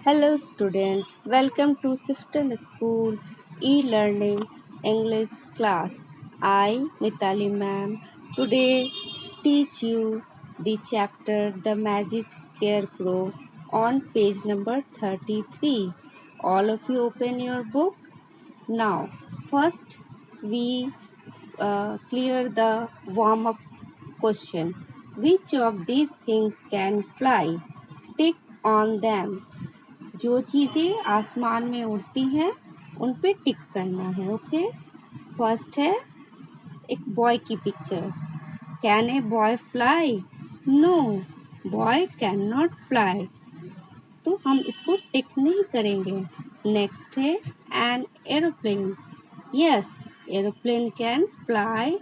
Hello students, welcome to Sifton School e-learning English class. I, Mitali ma'am, today teach you the chapter The Magic Scarecrow on page number 33. All of you open your book. Now, first we clear the warm-up question. Which of these things can fly? Tick on them. जो चीज़ें आसमान में उड़ती हैं उन पे टिक करना है. ओके, फर्स्ट है एक बॉय की picture. Can a boy fly? No, boy can not fly, तो हम इसको टिक नहीं करेंगे. नेक्स्ट है an aeroplane. Yes, aeroplane can fly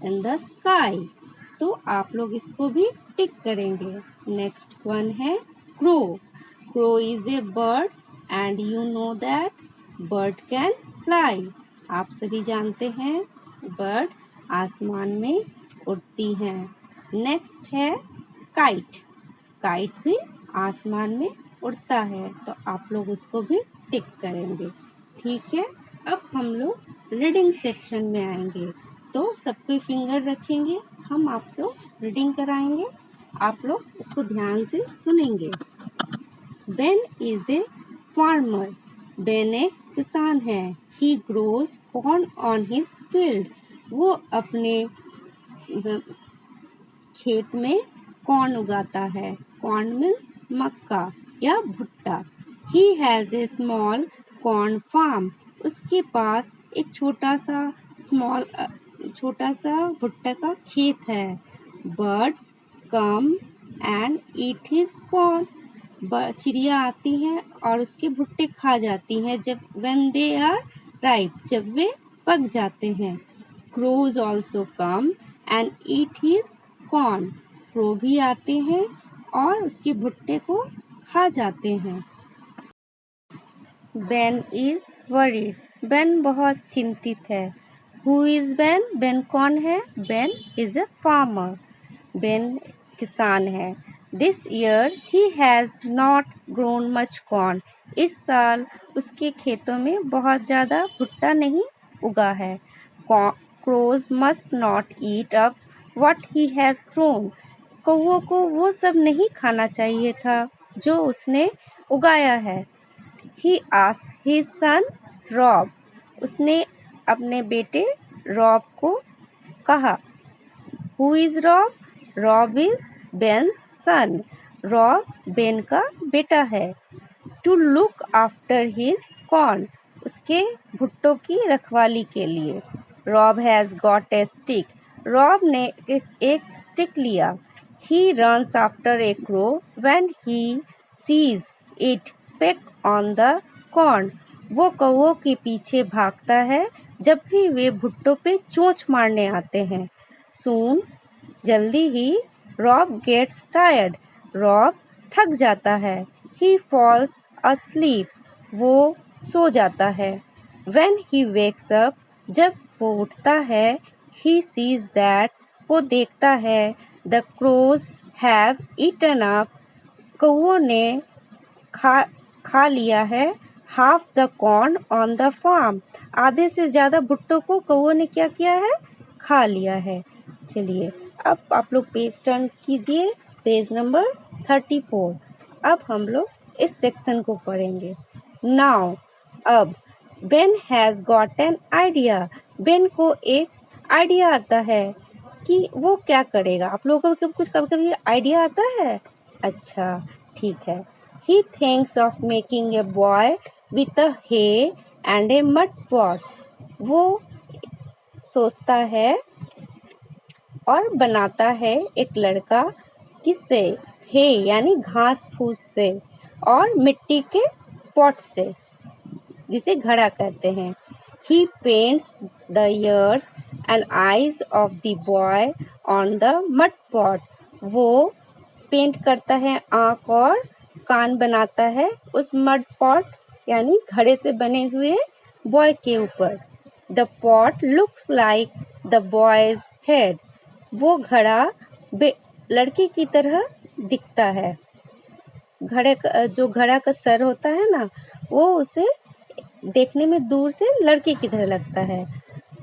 in the sky, तो आप लोग इसको भी टिक करेंगे. नेक्स्ट वन है crow. Crow is a bird and you know that bird can fly. आप सभी जानते हैं बर्ड आसमान में उड़ती हैं. नेक्स्ट है काइट. काइट भी आसमान में उड़ता है, तो आप लोग उसको भी टिक करेंगे. ठीक है, अब हम लोग रीडिंग सेक्शन में आएंगे. तो सबके फिंगर रखेंगे, हम आपको रीडिंग कराएंगे, आप लोग उसको ध्यान से सुनेंगे. Ben is a farmer. Ben एक किसान है. He grows corn on his field. वो अपने खेत में कॉर्न उगाता है. कॉर्न मीन्स मक्का या भुट्टा. He has a small corn farm. उसके पास एक छोटा सा भुट्टा का खेत है. Birds come and eat his corn. चिड़िया आती हैं और उसके भुट्टे खा जाती हैं जब when they are ripe, जब वे पक जाते हैं. Crows also come and eat his corn. Crow भी आते हैं और उसके भुट्टे को खा जाते हैं. Ben is worried. Ben बहुत चिंतित है. Who is Ben? Ben कौन है? Ben is a farmer. Ben किसान है. This year he has not grown much corn. इस साल उसके खेतों में बहुत ज़्यादा भुट्टा नहीं उगा है. Crows must not eat up what he has grown. कौवों को वो सब नहीं खाना चाहिए था जो उसने उगाया है. He asked his son Rob. उसने अपने बेटे रॉब को कहा. Who is Rob? Rob is Ben's son. Rob Ben का बेटा है. To look after his corn. उसके भुट्टों की रखवाली के लिए. Rob has got a stick. Rob ने एक स्टिक लिया. He runs after a crow when he sees it peck on the corn. वो कौवों के पीछे भागता है जब भी वे भुट्टों पे चोंच मारने आते हैं. Soon, जल्दी ही रॉब गेट्स टायर्ड. रॉब थक जाता है. He falls asleep. वो सो जाता है. When he wakes up, जब वो उठता है, he sees that, वो देखता है, the crows have eaten up. कौवों ने खा लिया है half the corn on the farm. आधे से ज़्यादा भुट्टों को कौवों ने क्या किया है? खा लिया है. चलिए अब आप लोग पेज टर्न कीजिए, पेज नंबर 34. अब हम लोग इस सेक्शन को पढ़ेंगे. नाउ, अब Ben has got an idea. Ben को एक आइडिया आता है कि वो क्या करेगा. आप लोगों को कुछ कभी आइडिया आता है? अच्छा, ठीक है. He thinks of making a boy with a hay and a mud pot. वो सोचता है और बनाता है एक लड़का. किससे? हे यानी घास फूस से और मिट्टी के पॉट से, जिसे घड़ा कहते हैं. He paints the ears and eyes of the boy on the mud pot. वो पेंट करता है, आँख और कान बनाता है उस मड पॉट यानी घड़े से बने हुए बॉय के ऊपर. The pot looks like the boys head. वो घड़ा लड़के की तरह दिखता है. जो घड़ा का सर होता है ना, वो उसे देखने में दूर से लड़के की तरह लगता है।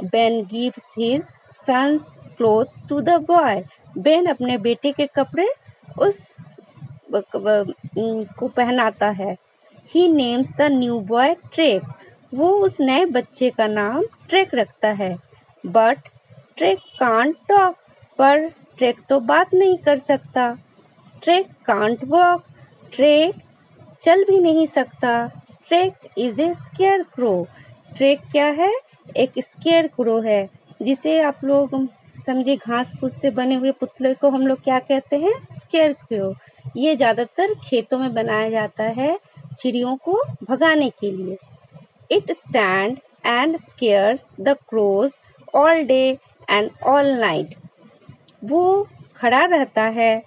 Ben gives his sons clothes to the boy. Ben अपने बेटे के कपड़े उस को पहनाता है। He names the new boy Trek. वो उस नए बच्चे का नाम ट्रेक रखता है। But Trek can't talk. पर ट्रेक तो बात नहीं कर सकता। Track can't walk. ट्रेक चल भी नहीं सकता। Trek is a scarecrow. Trek क्या है? एक स्केयर क्रो है, जिसे आप लोग समझे घास फूस से बने हुए पुतले को हम लोग क्या कहते हैं? Square crow. ये ज़्यादातर खेतों में बनाया जाता है चिड़ियों को भगाने के लिए। It stand and scares the crows all day and all night. वो खड़ा रहता है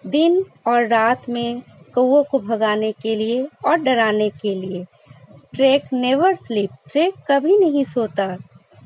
दिन और रात में कौवों को भगाने के लिए और डराने के लिए। Track never sleep. ट्रेक कभी नहीं सोता।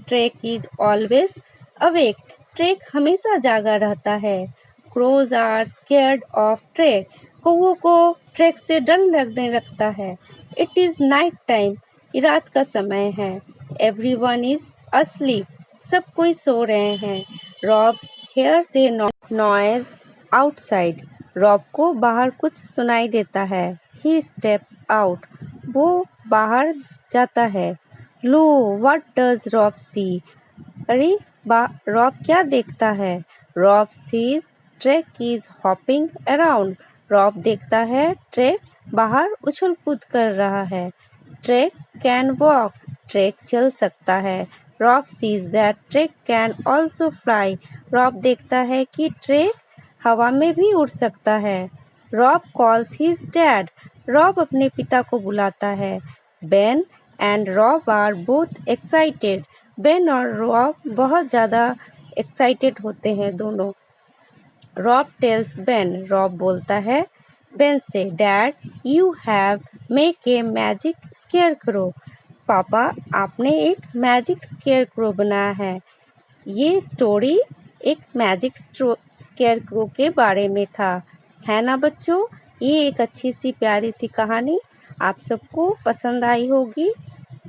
Trek is always awake. Trek हमेशा जागा रहता है। Crows are scared of Trek. कौवों को ट्रेक से डर लगने लगता है। It is night time. रात का समय है। Everyone is asleep. सब कोई सो रहे हैं। Rob hears a noise outside. Rob को बाहर कुछ सुनाई देता है। He steps out. वो बाहर जाता है। लो व्हाट डज रॉब सी। अरे रॉब क्या देखता है? Rob sees Trek is hopping around. Rob देखता है ट्रेक बाहर उछल कूद कर रहा है। Track can walk. ट्रेक चल सकता है। Rob sees that Trek can also fly. Rob देखता है कि ट्रेक हवा में भी उड़ सकता है। Rob calls his dad. Rob अपने पिता को बुलाता है। Ben and Rob are both excited. Ben और रॉब बहुत ज़्यादा एक्साइटेड होते हैं दोनों। Rob tales Ben. रॉब बोलता है बेन से, dad you have make a magic square crow. पापा, आपने एक मैजिक स्केयर क्रो बनाया है। ये स्टोरी एक मैजिक स्केयर क्रो के बारे में था, है ना बच्चों? ये एक अच्छी सी प्यारी सी कहानी आप सबको पसंद आई होगी।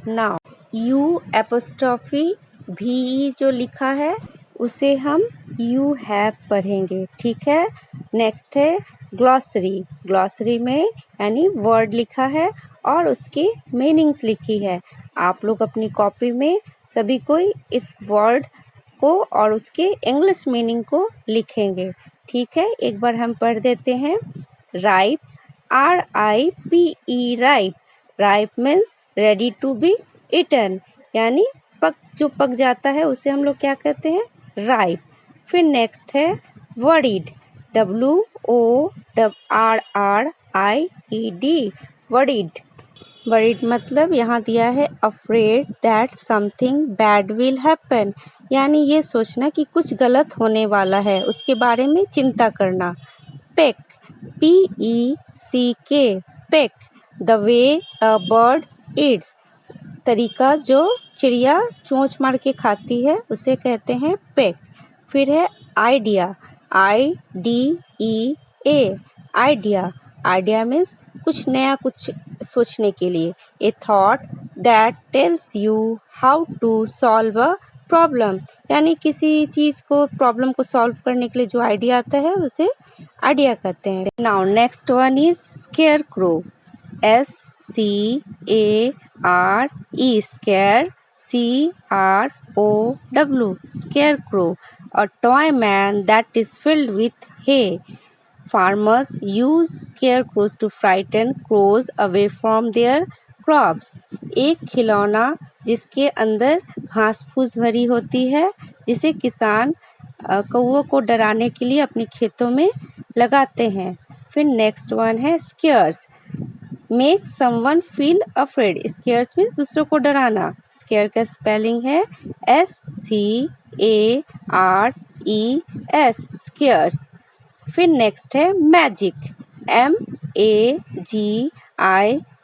नाउ यू एपोस्ट्रॉफी भी जो लिखा है उसे हम यू हैव पढ़ेंगे, ठीक है? नेक्स्ट है ग्लॉसरी। ग्लॉसरी में यानी वर्ड लिखा है और उसकी मीनिंग्स लिखी है। आप लोग अपनी कॉपी में सभी कोई इस वर्ड को और उसके इंग्लिश मीनिंग को लिखेंगे, ठीक है? एक बार हम पढ़ देते हैं। Ripe, RIPE, ripe. Ripe means ready to be eaten, यानी जो पक जाता है उसे हम लोग क्या कहते हैं? राइप। फिर नेक्स्ट है वरीड, WORRIED, वरीड। वरीड मतलब यहाँ दिया है afraid that something bad will happen, यानी ये सोचना कि कुछ गलत होने वाला है, उसके बारे में चिंता करना। Pack, PECK, pack, the way a bird Yeats, तरीका जो चिड़िया चोंच मार के खाती है उसे कहते हैं पेक। फिर है idea, IDEA, idea. Idea means कुछ नया, कुछ सोचने के लिए। A thought that tells you how to solve a problem, यानी किसी चीज़ को, प्रॉब्लम को सॉल्व करने के लिए जो आइडिया आता है उसे आइडिया कहते हैं। Now next one is square crow, SCARE, square, CROW, scarecrow, a toy man that is filled with hay. Farmers use scarecrows to frighten crows away from their crops. एक खिलौना जिसके अंदर घास फूस भरी होती है, जिसे किसान कौवों को डराने के लिए अपने खेतों में लगाते हैं। फिर नेक्स्ट वन है scares, make someone feel afraid. Scares में दूसरों को डराना। स्केयर का स्पेलिंग है SCARES, स्केयर्स। फिर नेक्स्ट है मैजिक,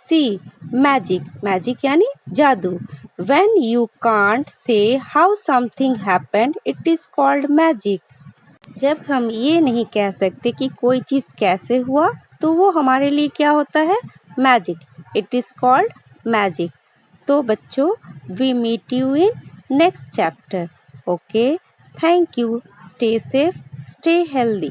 MAGIC, मैजिक। मैजिक यानी जादू। When you can't say how something happened, it is called magic. जब हम ये नहीं कह सकते कि कोई चीज़ कैसे हुआ तो वो हमारे लिए क्या होता है? Magic. It is called magic. तो बच्चों, we meet you in next chapter. Okay, thank you. Stay safe, stay healthy.